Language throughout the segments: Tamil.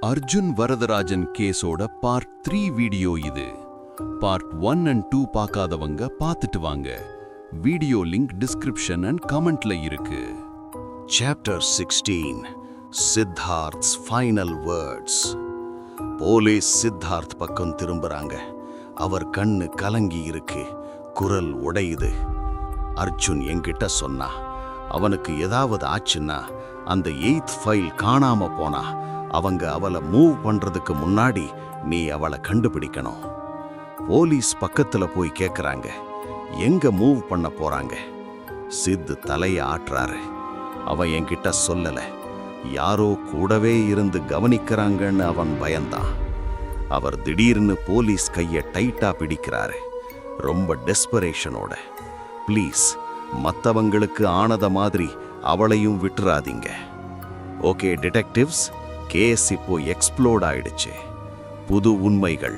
அர்ஜுன் வரதராஜன் கேஸோட பார்ட் 3 வீடியோ இது. பார்ட் 1 and 2 பார்க்காதவங்க பார்த்துட்டு வாங்க. வீடியோ லிங்க் டிஸ்கிரிப்ஷன் அண்ட் கமெண்ட்ல இருக்கு. Chapter 16 Siddharth's final words. Police Siddharth பக்கம் திரும்புறாங்க. அவர் கண்ணு கலங்கி இருக்கு, குரல் உடையுது. அர்ஜுன் என்கிட்ட சொன்னா, அவனுக்கு ஏதாவது ஆச்சுன்னா, அந்த 8th ஃபைல் காணாம போனா அவங்க அவளை மூவ் பண்றதுக்கு முன்னாடி நீ அவளை கண்டுபிடிக்கணும். போலீஸ் பக்கத்துல போய் கேக்குறாங்க, எங்க மூவ் பண்ண போறாங்க? சித்து தலைய ஆட்டுறாரு. அவன் என்கிட்ட சொல்லல, யாரோ கூடவே இருந்து கவனிக்கிறாங்கன்னு அவன் பயந்தான். அவர் திடீர்னு போலீஸ் கைய டைட்டா பிடிக்கிறாரு, ரொம்ப டெஸ்பரேஷனோட. ப்ளீஸ், மற்றவங்களுக்கு ஆனத மாதிரி அவளையும் விட்டுறாதீங்க. ஓகே டிடெக்டிவ்ஸ், கேஸ் இப்போ எக்ஸ்ப்ளோர்ட் ஆயிடுச்சு. புது உண்மைகள்.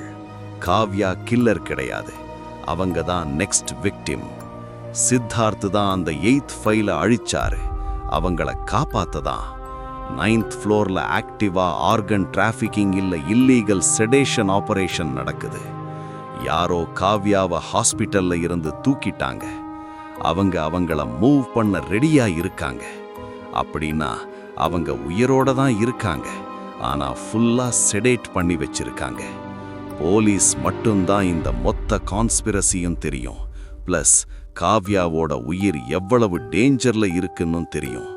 காவ்யா கில்லர் கிடையாது, அவங்க தான் நெக்ஸ்ட் விக்டிம். சித்தார்த் தான் அந்த 8th ஃபைலை அழிச்சாரு. அவங்கள காப்பாத்ததான் 9th ஃப்ளோர்ல ஆக்டிவா ஆர்கன் டிராஃபிக்கிங் இல்ல இல்லீகல் செடேஷன் ஆபரேஷன் நடக்குது. யாரோ காவ்யாவை ஹாஸ்பிட்டல்ல இருந்து தூக்கிட்டாங்க. அவங்கள மூவ் பண்ண ரெடியா இருக்காங்க. அப்படின்னா அவங்க உயிரோட தான் இருக்காங்க, ஆனா ஃபுல்லா செடேட் பண்ணி வச்சிருக்காங்க. போலீஸ் மட்டும்தான் இந்த மொத்த கான்ஸ்பிரசியும் தெரியும். பிளஸ் காவ்யாவோட உயிர் எவ்வளவு டேஞ்சர்ல இருக்குன்னு தெரியும்.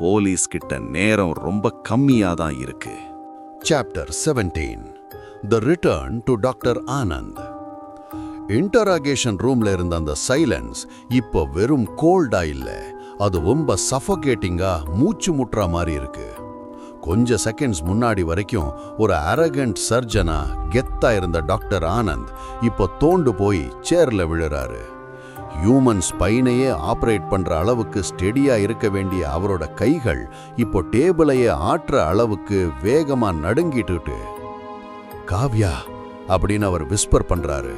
போலீஸ் கிட்ட நேரம் ரொம்ப கம்மியா தான் இருக்கு. Chapter 17 the return to doctor Anand. Interrogation ரூம்ல இருந்த அந்த சைலன்ஸ் இப்போ வெறும் கோல்டா இல்ல, அது ரொம்ப சஃபோகேட்டிங்கா மூச்சு முட்டுற மாதிரி இருக்கு. கொஞ்ச செகண்ட்ஸ் முன்னாடி வரைக்கும் ஒரு அரகண்ட் சர்ஜனா கெத்தா இருந்த டாக்டர் ஆனந்த் இப்போ தோண்டு போய் சேர்ல விழுறாரு. ஹியூமன் ஸ்பைனையே ஆப்ரேட் பண்ற அளவுக்கு ஸ்டெடியா இருக்க வேண்டிய அவரோட கைகள் இப்போ டேபிளையே ஆற்ற அளவுக்கு வேகமா நடுங்கிட்டு, காவ்யா அப்படின்னு அவர் விஸ்பர் பண்றாரு.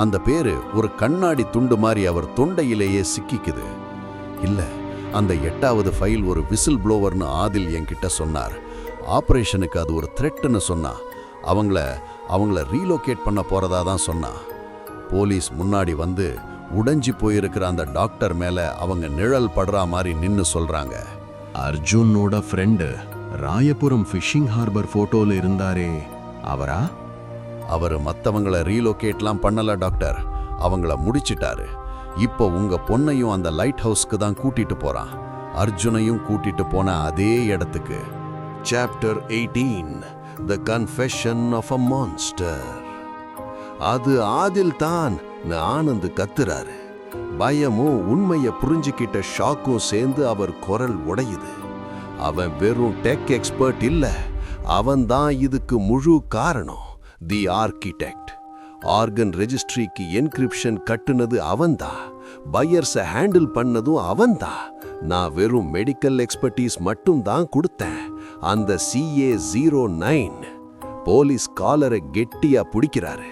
அந்த பேரு ஒரு கண்ணாடி துண்டு மாதிரி அவர் தொண்டையிலேயே சிக்கிக்குது. இல்ல, அந்த 8வது ஃபைல் ஒரு விசில் ப்ளோவர்னு ஆதில் என்கிட்ட சொன்னார். ஆபரேஷனுக்கு அது ஒரு த்ரெட்னு சொன்னா. அவங்கள ரீலோகேட் பண்ண போறதா தான் சொன்னா. போலீஸ் முன்னாடி வந்து உடைஞ்சி போயிருக்கிற அந்த டாக்டர் மேல அவங்க நிழல் படுற மாதிரி நின்னு சொல்றாங்க, அர்ஜுனோட ஃப்ரெண்டு ராயபுரம் ஃபிஷிங் ஹார்பர் போட்டோல இருந்தாரே, அவரா? அவர் மற்றவங்கள ரீலோகேட்லாம் பண்ணல டாக்டர், அவங்கள முடிச்சிட்டாரு. இப்போ உங்க பொண்ணையும் அந்த லைட் ஹவுஸ்க்கு தான் கூட்டிட்டு போறான். அர்ஜுனையும் கூட்டிட்டு போன அதே இடத்துக்கு. Chapter 18 the confession of a monster. அது ஆதில் தான் ஆனந்த் கத்துறாரு. பயமும் உண்மையை புரிஞ்சுக்கிட்ட ஷாக்கும் சேர்ந்து அவர் குரல் உடையுது. அவன் வெறும் டெக் எக்ஸ்பர்ட் இல்ல, அவன் தான் இதுக்கு முழு காரணம். தி ஆர்கிடெக்ட். ஆர்கன் ரெஜிஸ்ட்ரிக்கு என்கிரிப்ஷன் கட்டுனது அவன்தான், பையர்ஸை ஹேண்டில் பண்ணதும் அவன்தான். நான் வெறும் மெடிக்கல் எக்ஸ்பர்டீஸ் மட்டும் தான் கொடுத்தேன். அந்த CA09. போலீஸ் காலரை கெட்டியா பிடிக்கிறாரு.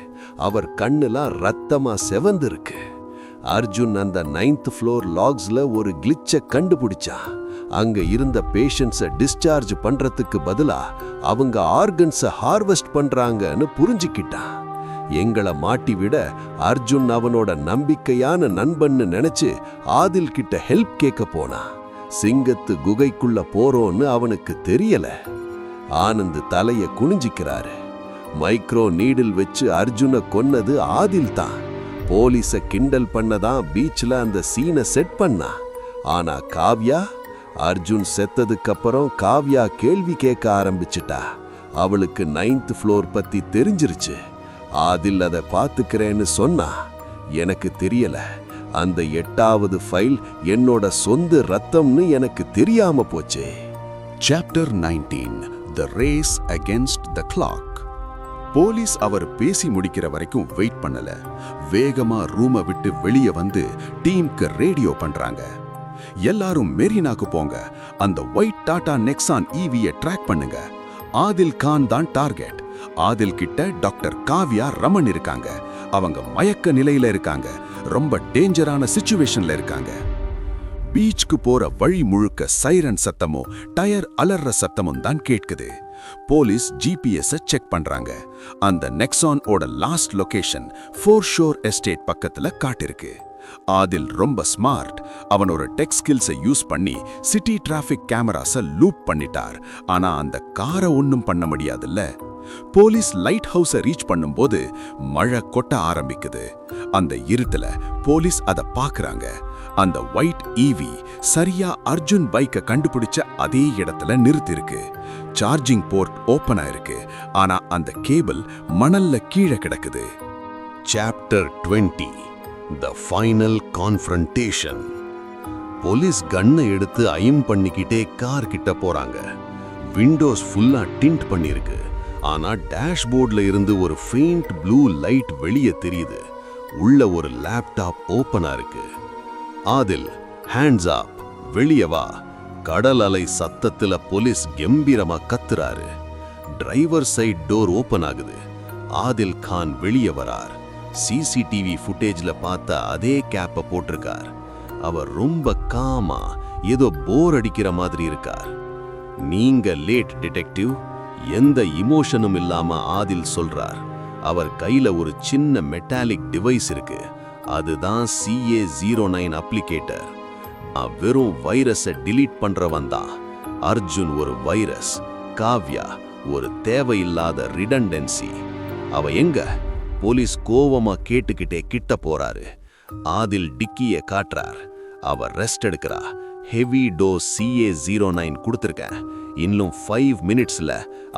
அவர் கண்ணுலாம் ரத்தமா செவந்து இருக்கு. அர்ஜுன் அந்த 9th ஃப்ளோர் லாக்ஸ்ல ஒரு கிளிச்சை கண்டுபிடிச்சான். அங்க இருந்த பேஷண்ட்ஸை டிஸ்சார்ஜ் பண்றதுக்கு பதிலா அவங்க ஆர்கன்ஸை ஹார்வெஸ்ட் பண்றாங்கன்னு புரிஞ்சுக்கிட்டான். எங்களை மாட்டி விட அர்ஜுன் அவனோட நம்பிக்கையான நண்பன்னு நினைச்சு ஆதில் கிட்ட ஹெல்ப் கேட்க போனா. சிங்கத்து குகைக்குள்ள போறோன்னு அவனுக்கு தெரியல. ஆனந்த் தலைய குனிஞ்சிக்கிறாரு. மைக்ரோ நீடில் வச்சு அர்ஜுனை கொன்னது ஆதில் தான். போலீஸ கிண்டல் பண்ணதான் பீச்ல அந்த சீனை செட் பண்ணா. ஆனா காவ்யா, அர்ஜுன் செத்ததுக்கு அப்புறம் காவ்யா கேள்வி கேட்க ஆரம்பிச்சிட்டா. அவளுக்கு 9th ஃப்ளோர் பத்தி தெரிஞ்சிருச்சு. ஆதில் அதை பார்த்துக்கிறேன்னு சொன்னா. எனக்கு தெரியல, அந்த 8வது ஃபைல் என்னோட சொந்த ரத்தம்னு எனக்கு தெரியாம போச்சே. Chapter 19 the race against the clock. Police அவர் பேசி முடிக்கிற வரைக்கும் வெயிட் பண்ணல. வேகமா ரூமை விட்டு வெளியே வந்து டீமுக்கு ரேடியோ பண்றாங்க. எல்லாரும் மெரினாக்கு போங்க, அந்த ஒயிட் டாடா நெக்ஸான் EV-யை ட்ராக் பண்ணுங்க. ஆதில் கான் தான் டார்கெட். ஆதில் கிட்ட டாக்டர் காவ்யா ரமன் இருக்காங்க. அவங்க மயக்க நிலையில இருக்காங்க, ரொம்ப டேஞ்சரான சிச்சுவேஷன்ல இருக்காங்க. பீச்சுக்கு போற வழி முழுக்க சைரன் சத்தமும் டயர் அலற சத்தமும் தான் கேட்குது. போலீஸ் ஜிபிஎஸ் செக் பண்றாங்க. அந்த நெக்ஸான் ஓட லாஸ்ட் லொகேஷன் ஃபோர்ஷோர் எஸ்டேட் பக்கத்துல காட்டிருக்கு. ஆதில் ரொம்ப ஸ்மார்ட். அவன் ஒரு டெக் ஸ்கில்ஸை யூஸ் பண்ணி சிட்டி டிராஃபிக் கேமராஸை லூப் பண்ணிட்டார். ஆனா அந்த காரை ஒன்றும் பண்ண முடியாதுல்ல. போலீஸ் லைட் ஹவுஸை ரீச் பண்ணும்போது மழை கொட்ட ஆரம்பிக்குது. அந்த இருட்டுல போலீஸ் அதை பார்க்கறாங்க. அந்த ஒயிட் ஈவி சரியா அர்ஜுன் பைக்கை கண்டுபிடிச்ச அதே இடத்துல நிறுத்திருக்கு. சார்ஜிங் போர்ட் ஓப்பன் ஆயிருக்கு. ஆனா அந்த கேபிள் மணல்ல கீழே கிடக்குது. Chapter 20 the final confrontation. Police கன்னை எடுத்து ஐம் பண்ணிக்கிட்டே கார் கிட்ட போறாங்க. விண்டோஸ் ஃபுல்லா டிண்ட் பண்ணிருக்கு. ஆனா டேஷ்போர்ட்ல இருந்து ஒரு ஃபெயிண்ட் ப்ளூ லைட் வெளியே தெரியுது. உள்ள ஒரு லேப்டாப் ஓப்பனா இருக்கு. ஆதில், ஹேண்ட்ஸ் அப், வெளியே வா. கடல் அலை சத்தத்துல போலீஸ் கம்பீரமா கத்துறாரு. டிரைவர் சைட் டோர் ஓபன் ஆகுது. ஆதில் கான் வெளியே வரார். சிசிடிவி ஃபுட்டேஜ்ல பார்த்த அதே கேப்பை போட்டிருக்கார். அவர் ரொம்ப காமா ஏதோ போர் அடிக்கிற மாதிரி இருக்கார். நீங்க லேட் டிடெக்டிவ், எந்த இமோஷனும் இல்லாம ஆதில் சொல்றார். அவர் கையில ஒரு சின்ன மெட்டாலிக் டிவைஸ் இருக்கு. அதுதான் CA09 அப்ளிகேட்டர். வெறும் வைரஸை டிலீட் பண்றவன் தான். அர்ஜுன் ஒரு வைரஸ், காவ்யா ஒரு தேவையில்லாத ரிடண்டன்சி. அவ எங்க? போலீஸ் கோவமா கேட்டுக்கிட்டே கிட்ட போறாரு. ஆதில் டிக்கிய காட்டுறார். அவ ரெஸ்ட் எடுக்கிறா. ஹெவி டோஸ் CA09 கொடுத்துருக்கேன். இன்னும் 5 மினிட்ஸ்ல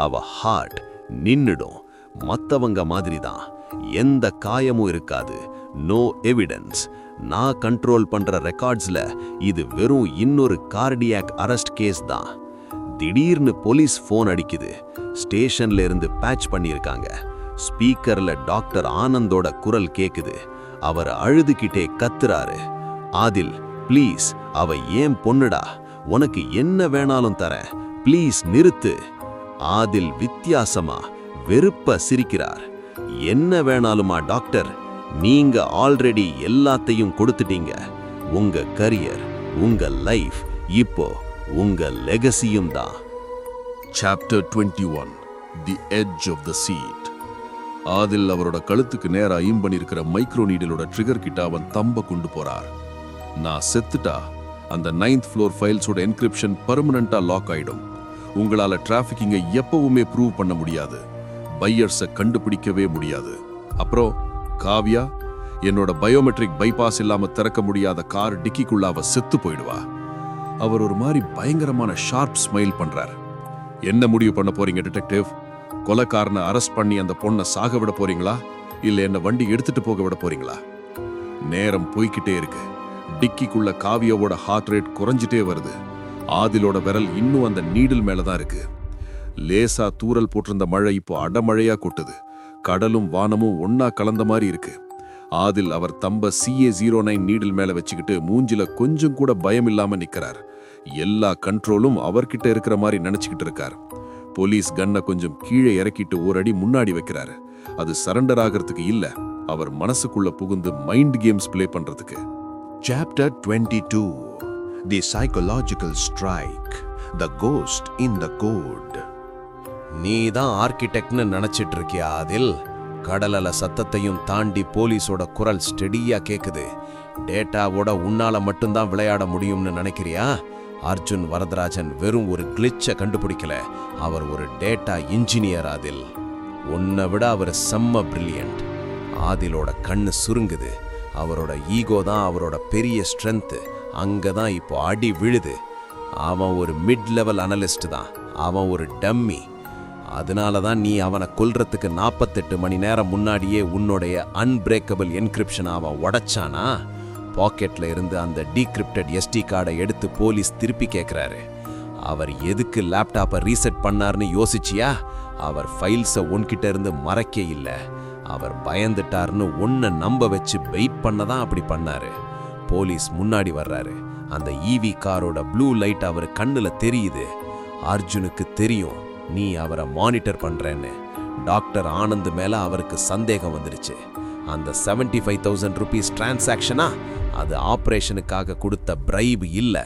அவ ஹார்ட் நின்னுடும். மத்தவங்க மாதிரி தான், எந்த காயமும் இருக்காது. No evidence. நான் கண்ட்ரோல் பண்ற ரெக்கார்ட்ஸ்ல இது வெறும் இன்னொரு கார்டியாக் அரெஸ்ட் கேஸ் தான். திடீர்னு போலீஸ் போன் அடிக்குது. ஸ்டேஷன்ல இருந்து பேட்ச் பண்ணியிருக்காங்க. ஸ்பீக்கர்ல டாக்டர் ஆனந்தோட குரல் கேக்குது. அவர் அழுதுகிட்டே கத்துறாரு. ஆதில், ப்ளீஸ், அவ ஏன் பொண்ணுடா, உனக்கு என்ன வேணாலும் தரேன், ப்ளீஸ் நிறுத்து. ஆதில் வித்தியாசமா வெறுப்ப சிரிக்கிறார். என்ன வேணாலுமா டாக்டர்? நீங்க ஆல்ரெடி எல்லாத்தையும் கொடுத்துட்டீங்க. உங்க கரியர், உங்க லைஃப், இப்போ உங்க லெகசியும் தான். Chapter 21 the edge of the seat. Adil அவரோட கழுத்துக்கு நேரா ஐம் பண்ணியிருக்கிற மைக்ரோ நீடலோட ட்ரிகர் கிட்ட அவன் தம்ப கொண்டு போறார். நான் செத்துட்டா அந்த 9th ஃப்ளோர் ஃபைல்ஸோட என்கிரிப்ஷன் பர்மனண்டா லாக் ஆயிடும். உங்களால டிராஃபிக்கிங்கை எப்பவுமே ப்ரூவ் பண்ண முடியாது. பையர்ஸை கண்டுபிடிக்கவே முடியாது. அப்புறம் காவ்யா, என்னோட பயோமெட்ரிக் பைபாஸ் இல்லாம திறக்க முடியாத கார் டிக்கிக்குள்ள அவ செத்து போயிடுவா. அவர் ஒரு மாதிரி பயங்கரமான ஷார்ப் ஸ்மைல் பண்றார். என்ன முடிவு பண்ண போறீங்க டிடெக்டிவ்? கொலைக்காரனை அரெஸ்ட் பண்ணி அந்த பொண்ணை சாக விட போறீங்களா, இல்ல என்ன வண்டி எடுத்துட்டு போக விட போறீங்களா? நேரம் போய்கிட்டே இருக்கு. டிக்கிக்குள்ள காவியாவோட ஹார்ட் ரேட் குறைஞ்சிட்டே வருது. ஆதிலோட விரல் இன்னும் அந்த நீடில் மேலதான் இருக்கு. லேசா தூரல் போட்டிருந்த மழை இப்போ அடமழையா கொட்டுது. கடலும் வானமும் ஒன்னா கலந்த மாதிரி இருக்கு. ஆதில் அவர் தம்ப CA09 நீடில் மேல வச்சுக்கிட்டு மூஞ்சில கொஞ்சம் கூட பயம் இல்லாம நிக்கிறார். எல்லா கண்ட்ரோலும் அவர்கிட்ட இருக்கிற மாதிரி நினைச்சுக்கிட்டு இருக்கார். போலீஸ் கன்னை கொஞ்சம் கீழே இறக்கிட்டு ஒரு அடி முன்னாடி வைக்கிறாரு. அது சரண்டர் ஆகிறதுக்கு இல்ல, அவர் மனசுக்குள்ள புகுந்து மைண்ட் கேம்ஸ் பிளே பண்றதுக்கு. Chapter 22 தி சைக்கலாஜிக்கல் ஸ்ட்ரைக், த கோஸ்ட் இன் த கோட். நீ தான் ஆர்கிடெக்ட்னு நினைச்சிட்டு இருக்கியா ஆதில்? கடலல சத்தத்தையும் தாண்டி போலீஸோட குரல் ஸ்டெடியா கேக்குது. டேட்டாவோட உன்னால மட்டும்தான் விளையாட முடியும்னு நினைக்கிறியா? அர்ஜுன் வரதராஜன் வெறும் ஒரு கிளிச்சை கண்டுபிடிக்கல, அவர் ஒரு டேட்டா இன்ஜினியர். ஆதில், உன்னை விட அவர் செம்ம பிரில்லியன்ட். ஆதிலோட கண்ணு சுருங்குது. அவரோட ஈகோ தான் அவரோட பெரிய ஸ்ட்ரென்த். அங்கதான் இப்போ அடி விழுது. அவன் ஒரு மிட் லெவல் அனலிஸ்ட் தான். அவன் ஒரு டம்மி. அதனால தான் நீ அவனை கொல்றதுக்கு 48 மணி நேரம் முன்னாடியே உன்னுடைய அன்பிரேக்கபிள் என்கிரிப்ஷன் அவன் உடைச்சானா? பாக்கெட்ல இருந்து அந்த டீக்ரிப்டட் SD கார்டை எடுத்து போலீஸ் திருப்பி கேட்கிறாரு. அவர் எதுக்கு லேப்டாப்பை ரீசெட் பண்ணார்னு யோசிச்சியா? அவர் ஃபைல்ஸை உன்கிட்ட இருந்து மறைக்க இல்லை, அவர் பயந்துட்டார்னு உன்னை நம்ப வச்சு வெயிட் பண்ணதான் அப்படி பண்ணாரு. போலீஸ் முன்னாடி வர்றாரு. அந்த EV காரோட ப்ளூ லைட் அவர் கண்ணுல தெரியுது. அர்ஜுனுக்கு தெரியும் நீ அவரை மானிட்டர் பண்றேன்னு. டாக்டர் ஆனந்த் மேல அவருக்கு சந்தேகம் வந்துருச்சு. அந்த 75,000 rupees டிரான்சாக்ஷனா அது ஆபரேஷனுக்காக கொடுத்த பிரைப் இல்ல.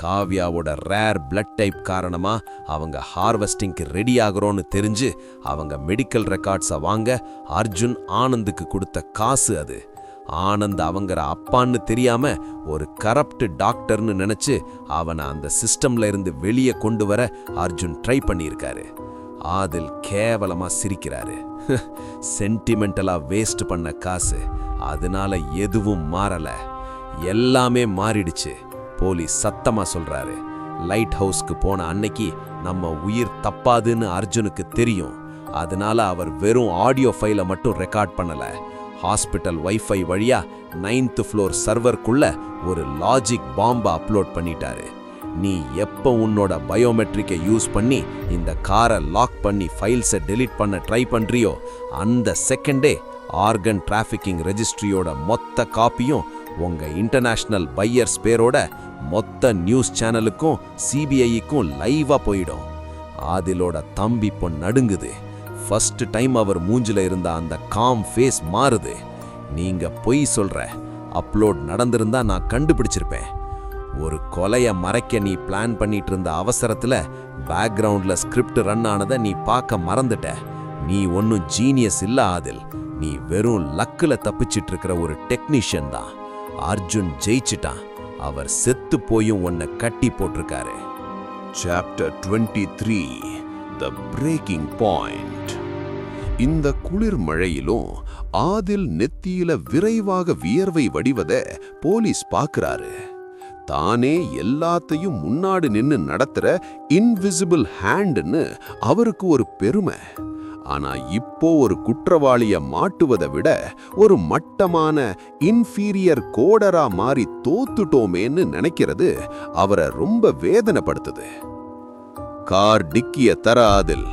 காவ்யாவோட ரேர் பிளட் டைப் காரணமா அவங்க ஹார்வெஸ்டிங்க்கு ரெடி ஆகுறோன்னு தெரிஞ்சு அவங்க மெடிக்கல் ரெக்கார்ட்ஸை வாங்க அர்ஜுன் ஆனந்துக்கு கொடுத்த காசு அது. ஆனந்த் அவங்கற அப்பான்னு தெரியாம ஒரு கரப்ட் டாக்டர்னு நினைச்சு அவனை அந்த சிஸ்டம்ல இருந்து வெளியே கொண்டு வர அர்ஜுன் ட்ரை பண்ணியிருக்காரு. ஆதில் கேவலமா சிரிக்கிறாரு. சென்டிமெண்டலா வேஸ்ட் பண்ண காசு, அதனால எதுவும் மாறல, எல்லாமே மாறிடுச்சு. போலீஸ் சத்தமா சொல்றாரு. லைட் ஹவுஸ்க்கு போன அன்னைக்கு நம்ம உயிர் தப்பாதுன்னு அர்ஜுனுக்கு தெரியும். அதனால அவர் வெறும் ஆடியோ ஃபைலை மட்டும் ரெக்கார்ட் பண்ணல, ஹாஸ்பிட்டல் வைஃபை வழியா 9th floor சர்வர்க்குள்ள ஒரு லாஜிக் பாம்பை அப்லோட் பண்ணிட்டாரு. நீ எப்போ உன்னோட பயோமெட்ரிக்கை யூஸ் பண்ணி இந்த காரை லாக் பண்ணி ஃபைல்ஸை டெலீட் பண்ண ட்ரை பண்றியோ அந்த செகண்டே ஆர்கன் டிராஃபிக்கிங் ரெஜிஸ்ட்ரியோட மொத்த காப்பியும் உங்க இன்டர்நேஷனல் பையர்ஸ் பேரோட மொத்த நியூஸ் சேனலுக்கும் சிபிஐக்கும் லைவா போயிடும். ஆதிலோட தம்பி பொன் நடுங்குது. ஃபர்ஸ்ட் டைம் அவர் மூஞ்சில இருந்த அந்த காம் ஃபேஸ் மாறுது. நீங்க பொய் சொல்ற, அப்லோட் நடந்திருந்தா நான் கண்டுபிடிச்சிருப்பேன். ஒரு கொலைய மறைக்க நீ பிளான் பண்ணிட்டு இருந்த அவசரத்துல பேக்ரவுண்ட்ல ஸ்கிரிப்ட் ரன் ஆனதை நீ பார்க்க மறந்துட்ட. நீ ஒன்னும் ஜீனியஸ் இல்ல ஆதில், நீ வெறும் லக்குல தப்பிச்சிட்டு இருக்கிற ஒரு டெக்னீஷியன் தான். அர்ஜுன் ஜெயிச்சிட்டான், அவர் செத்து போயும் உன்னை கட்டி போட்டிருக்காரு. Chapter 23 The Breaking Point. இந்த குளிர் மழையிலும் ஆதில் நெத்தியில விரைவாக வியர்வை வடிவத போலீஸ் பார்க்கறாரு. தானே எல்லாத்தையும் முன்னாடி நின்னு நடத்துற இன்விசிபிள் ஹேண்ட்னு அவருக்கு ஒரு பெருமை. ஆனா இப்போ ஒரு குற்றவாளிய மாட்டுவதை விட ஒரு மட்டமான இன்ஃபீரியர் கோடரா மாறி தோத்துட்டோமேன்னு நினைக்கிறது அவரை ரொம்ப வேதனைப்படுத்துது. கார் டிக்கிய தர ஆதில்,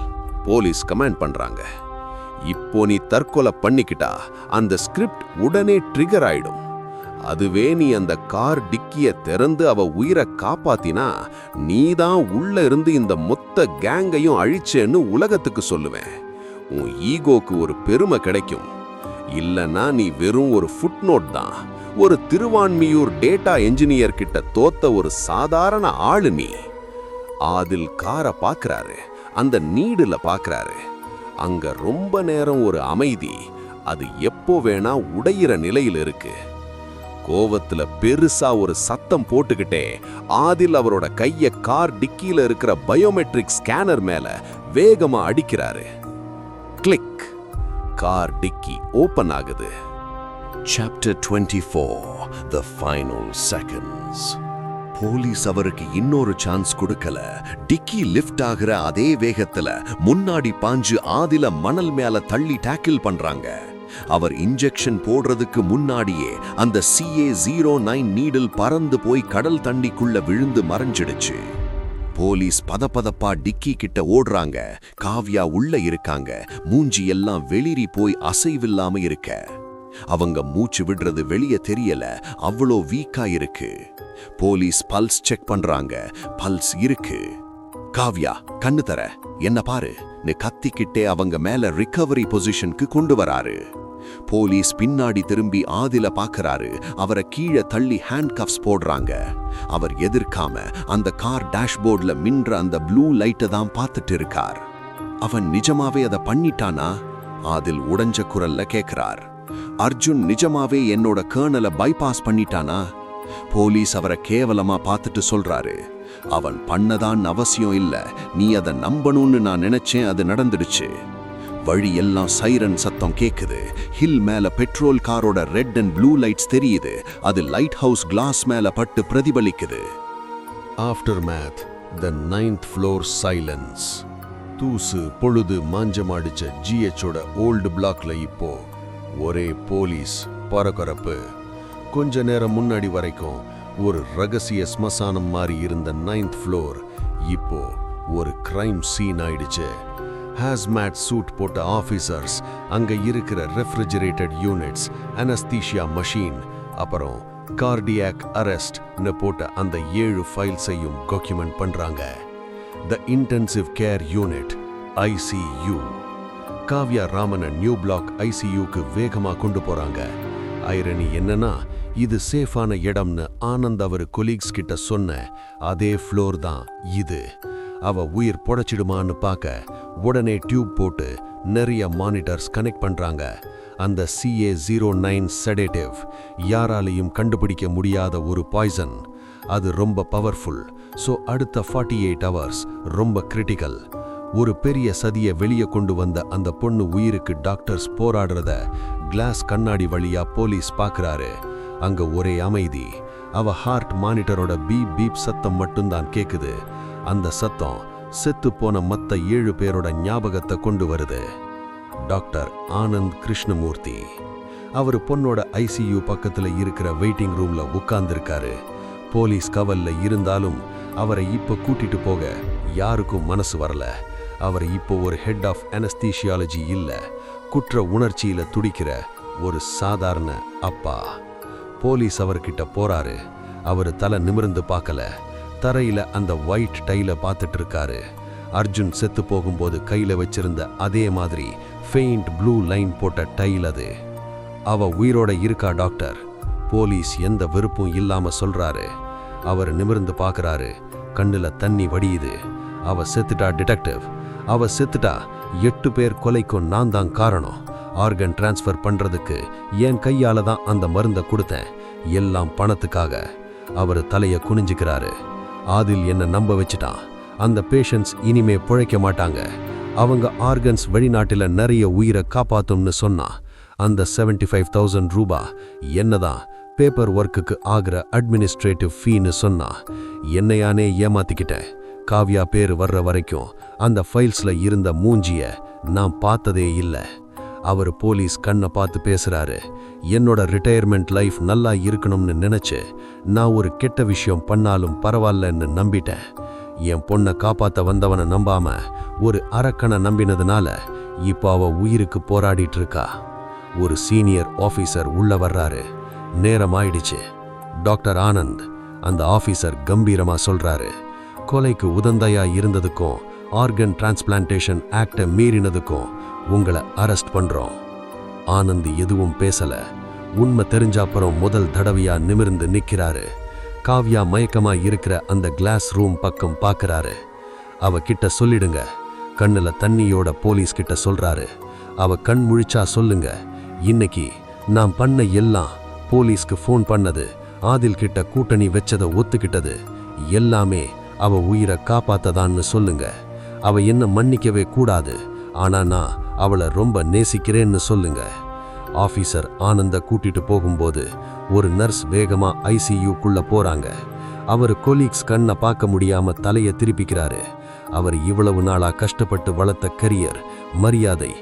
போலீஸ் கமெண்ட் பண்றாங்க. இப்போ நீ தற்கொலை பண்ணிக்கிட்டா அந்த ஸ்கிரிப்ட் உடனே ட்ரிகர் ஆயிடும். அதுவே நீ அந்த கார் டிக்கிய திறந்து அவ உயிரை காப்பாத்தினா நீதான் உள்ள இருந்து இந்த மொத்த கேங்கையும் அழிச்சேன்னு உலகத்துக்கு சொல்லுவேன். உன் ஈகோக்கு ஒரு பெருமை கிடைக்கும். இல்லனா நீ வெறும் ஒரு ஃபுட்நோட் தான், ஒரு திருவான்மியூர் டேட்டா என்ஜினியர் கிட்ட தோத்த ஒரு சாதாரண ஆளு நீ. ஆதில் காரை பார்க்கறாரு, அந்த நீடுல பார்க்கறாரு. அங்க ரொம்ப நேரம் ஒரு அமைதி, அது எப்போ வேணா உடையிற நிலையில் இருக்கு. கோவத்துல பெருசா ஒரு சத்தம் போட்டுக்கிட்டே ஆதில் அவரோட கைய கார் டிக்கியில இருக்கிற பயோமெட்ரிக் ஸ்கேனர் மேல வேகமா அடிக்கிறாரு. கிளிக், கார் டிக்கி ஓபன் ஆகுது. Chapter 24 The Final Seconds. Police அவருக்கு இன்னொரு சான்ஸ் கொடுக்கல. டிக்கி லிஃப்ட் ஆகிற அதே வேகத்துல முன்னாடி பாஞ்சு ஆதில மணல் மேல தள்ளி டேக்கிள் பண்றாங்க. அவர் இன்ஜெக்ஷன் போடுறதுக்கு முன்னாடியே அந்த CA09 நீடில் பறந்து போய் கடல் தண்ணிக்குள்ள விழுந்து மறைஞ்சிடுச்சு. போலீஸ் பதப்பதப்பா டிக்கி கிட்ட ஓடுறாங்க. காவ்யா உள்ள இருக்காங்க. மூஞ்சி எல்லாம் வெளிரி போய் அசைவில்லாம இருக்க. அவங்க மூச்சு விடுறது வெளியே தெரியல, அவ்வளோ வீக்கா இருக்கு. போலீஸ் பல்ஸ் செக் பண்றாங்க. பல்ஸ் இருக்கு. காவ்யா, கண்ணு தர, என்ன பாரு னு கத்திக்கிட்டே அவங்க மேல ரிகவரி பொசிஷனுக்கு கொண்டு வராரு. போலீஸ் பின்னாடி திரும்பி ஆதில பாக்குறாரு. அவரை கீழே தள்ளி ஹேண்ட் கப்ஸ் போடுறாங்க. அவர் எதிர்க்காம அந்த கார் டேஷ்போர்ட்ல மின்ற அந்த ப்ளூ லைட்டை தான் பார்த்துட்டு இருக்கார். அவன் நிஜமாவே அதை பண்ணிட்டானா? ஆதில் உடைஞ்ச குரல்ல கேட்கிறார். அர்ஜுன் நிஜமாவே என்னோட கர்னலை பைபாஸ் பண்ணிட்டானா? போலீஸ் அவரை கேவலமா பார்த்துட்டு சொல்றாரு. அவன் பண்ணதான் அவசியம் இல்ல, நீ அதை நம்பணும்னு நான் நினைச்சேன், அது நடந்துடுச்சு. வழி எல்லாம் சைரன் சத்தம் கேக்குது. ஹில் மேல பெட்ரோல் காரோட ரெட் அண்ட் ப்ளூ லைட்ஸ் தெரியுது. அது லைட் ஹவுஸ் கிளாஸ் மேல பட்டு பிரதிபலிக்குது. Aftermath, the 9th floor silence. தூசு பொழுது மாஞ்சமாடிச்ச GHோட ஓல்டு பிளாக்ல இப்போ ஒரே போலீஸ் பரபரப்பு. கொஞ்ச நேரம் முன்னாடி வரைக்கும் ஒரு ரகசிய ஸ்மசானம் மாதிரி இருந்த 9th floor இப்போ ஒரு கிரைம் சீன் ஆயிடுச்சு. ஹாஸ்மேட் சூட் போட்ட ஆஃபீஸர்ஸ், அங்க இருக்கிற ரெஃப்ரிஜரேட்டட் யூனிட்ஸ், அனஸ்தீஷியா மெஷின், அப்புறம் கார்டியாக் அரெஸ்ட்னு போட்ட அந்த 7 ஃபைல்ஸையும் டாக்குமெண்ட் பண்றாங்க. The intensive care unit, ICU. Kavya ராமனை நியூ பிளாக் ஐசியூக்கு வேகமா கொண்டு போறாங்க. ஐரணி என்னன்னா, இது சேஃபான இடம்னு ஆனந்த் அவர் கொலீக்ஸ் கிட்ட சொன்ன அதே ஃப்ளோர் தான் இது. அவ உயிர் பொழைச்சிடுமான்னு பார்க்க உடனே டியூப் போட்டு நிறைய மானிட்டர்ஸ் கனெக்ட் பண்றாங்க. அந்த CA09 செடேட்டிவ் யாராலையும் கண்டுபிடிக்க முடியாத ஒரு பாய்சன். அது ரொம்ப பவர்ஃபுல். ஸோ அடுத்த 48 hours ரொம்ப கிரிட்டிக்கல். ஒரு பெரிய சதியை வெளியே கொண்டு வந்த அந்த பொண்ணு உயிருக்கு டாக்டர்ஸ் போராடுறத கிளாஸ் கண்ணாடி வழியா போலீஸ் பார்க்கறாரு. அங்க ஒரே அமைதி. அவ ஹார்ட் மானிட்டரோட பீப் பீப் சத்தம் மட்டும்தான் கேக்குது. அந்த சத்தம் செத்து போன மத்த 7 பேரோட ஞாபகத்தை கொண்டு வருது. டாக்டர் ஆனந்த் கிருஷ்ணமூர்த்தி. அவர் பொண்ணோட ICU பக்கத்துல இருக்கிற வெயிட்டிங் ரூம்ல உட்கார்ந்திருக்காரு. போலீஸ் கவல்ல இருந்தாலும் அவரை இப்ப கூட்டிட்டு போக யாருக்கும் மனசு வரல. அவர் இப்போ ஒரு ஹெட் ஆஃப் அனஸ்தீசியாலஜி இல்ல, குற்ற உணர்ச்சியில துடிக்கிற ஒரு சாதாரண அப்பா. போலீஸ் அவர்கிட்ட போறாரு. அவர் தலை நிமிர்ந்து பார்க்கல. தரையில அந்த ஒயிட் டைல பார்த்துட்டு இருக்காரு. அர்ஜுன் செத்து போகும்போது கையில வச்சிருந்த அதே மாதிரி ஃபெயிண்ட் ப்ளூ லைன் போட்ட டைல் அது. அவ உயிரோட இருக்கா டாக்டர்? போலீஸ் எந்த வெறுப்பும் இல்லாம சொல்றாரு. அவர் நிமிர்ந்து பார்க்கறாரு. கண்ணுல தண்ணி வடியுது. அவ செத்துட்டா டிடெக்டிவ், அவ செத்துட்டா. 8 பேர் கொலைக்கும் நான் தான் காரணம். ஆர்கன் டிரான்ஸ்ஃபர் பண்றதுக்கு என் கையால தான் அந்த மருந்தை கொடுத்தேன், எல்லாம் பணத்துக்காக. அவர் தலைய குனிஞ்சுக்கிறாரு. ஆதில் என்ன நம்ப வச்சுட்டான். அந்த பேஷண்ட்ஸ் இனிமே பிழைக்க மாட்டாங்க. அவங்க ஆர்கன்ஸ் வெளிநாட்டில் நிறைய உயிரை காப்பாத்தும்னு சொன்னா. அந்த 75,000 ரூபாய் என்னதான் பேப்பர் ஒர்க்குக்கு ஆகிற அட்மினிஸ்ட்ரேட்டிவ் ஃபீன்னு சொன்னா. என்னையானே ஏமாத்திக்கிட்டேன். காவ்யா பேர் வர்ற வரைக்கும் அந்த ஃபைல்ஸ்ல இருந்த மூஞ்சிய நான் பார்த்ததே இல்லை. அவர் போலீஸ் கண்ணை பார்த்து பேசுறாரு. என்னோட ரிட்டையர்மெண்ட் லைஃப் நல்லா இருக்கணும்னு நினைச்சு நான் ஒரு கெட்ட விஷயம் பண்ணாலும் பரவாயில்லன்னு நம்பிட்டேன். என் பொண்ணை காப்பாத்த வந்தவனை நம்பாம ஒரு அரக்கனை நம்பினதுனால இப்போ அவ உயிருக்கு போராடிட்டு இருக்கா. ஒரு சீனியர் ஆபீசர் உள்ள வர்றாரு. நேரம் ஆயிடுச்சு. டாக்டர் ஆனந்த், அந்த ஆபீசர் கம்பீரமா சொல்றாரு, கொலைக்கு உதந்தையா இருந்ததுக்கும் ஆர்கன் டிரான்ஸ்பிளான்டேஷன் ஆக்டை மீறினதுக்கும் உங்களை அரெஸ்ட் பண்றோம். ஆனந்த் எதுவும் பேசல. உண்மை தெரிஞ்ச அப்புறம் முதல் தடவையா நிமிர்ந்து நிக்கிறாரு. காவ்யா மயக்கமா இருக்கிற அந்த கிளாஸ் ரூம் பக்கம் பார்க்கறாரு. அவ கிட்ட சொல்லிடுங்க. கண்ணுல தண்ணியோட போலீஸ் கிட்ட சொல்றாரு. அவ கண் முழிச்சா சொல்லுங்க, இன்னைக்கு நான் பண்ண எல்லாம், போலீஸ்க்கு ஃபோன் பண்ணது, ஆதில் கிட்ட கூட்டணி வச்சதை ஒத்துக்கிட்டது எல்லாமே அவ உயிரை காப்பாத்ததான்னு சொல்லுங்க. அவ என்ன மன்னிக்கவே கூடாது, ஆனா நான் அவளை ரொம்ப நேசிக்கிறேன்னு சொல்லுங்க. ஆபீசர் ஆனந்த கூட்டிட்டு போகும்போது ஒரு நர்ஸ் வேகமா ICUக்குள்ள போறாங்க. அவர் கொலீக்ஸ் கண்ணை பார்க்க முடியாம தலைய திருப்பிக்கிறாரு. அவர் இவ்வளவு நாளா கஷ்டப்பட்டு வளர்த்த கரியர், மரியாதை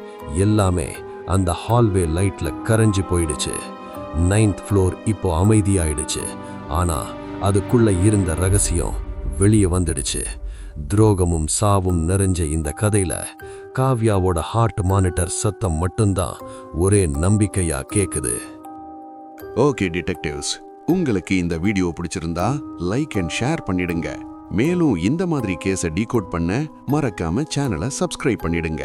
எல்லாமே அந்த ஹால்வே லைட்ல கரைஞ்சு போயிடுச்சு. 9th ஃப்ளோர் இப்போ அமைதியாயிடுச்சு. ஆனா அதுக்குள்ள இருந்த ரகசியம் வெளியே வந்துடுச்சு. துரோகமும் சாவும் நிறைஞ்ச இந்த கதையில காவ்யாவோட ஹார்ட் மானிட்டர் சத்தம் மட்டும்தான் ஒரே நம்பிக்கையா கேக்குது. ஓகே டிடெக்டிவ்ஸ், உங்களுக்கு இந்த வீடியோ பிடிச்சிருந்தா லைக் அண்ட் ஷேர் பண்ணிடுங்க. மேலும் இந்த மாதிரி கேஸை டீகோட் பண்ண மறக்காம சேனலை சப்ஸ்கிரைப் பண்ணிடுங்க.